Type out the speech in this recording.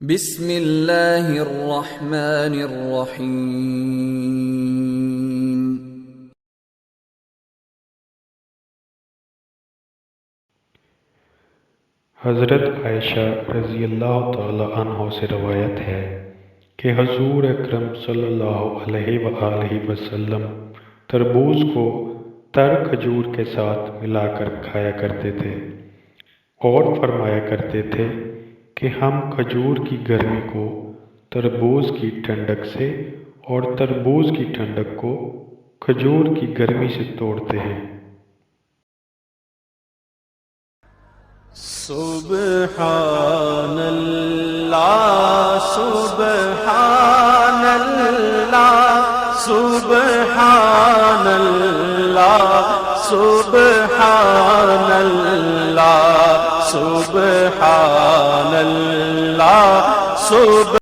بسم اللہ الرحمن الرحیم۔ حضرت عائشہ رضی اللہ تعالی عنہ سے روایت ہے کہ حضور اکرم صلی اللہ علیہ وآلہ وسلم تربوز کو تر کھجور کے ساتھ ملا کر کھایا کرتے تھے اور فرمایا کرتے تھے کہ ہم کھجور کی گرمی کو تربوز کی ٹھنڈک سے اور تربوز کی ٹھنڈک کو کھجور کی گرمی سے توڑتے ہیں۔ سبحان اللہ سبحان اللہ سبحان اللہ سبحان اللہ سبحان اللہ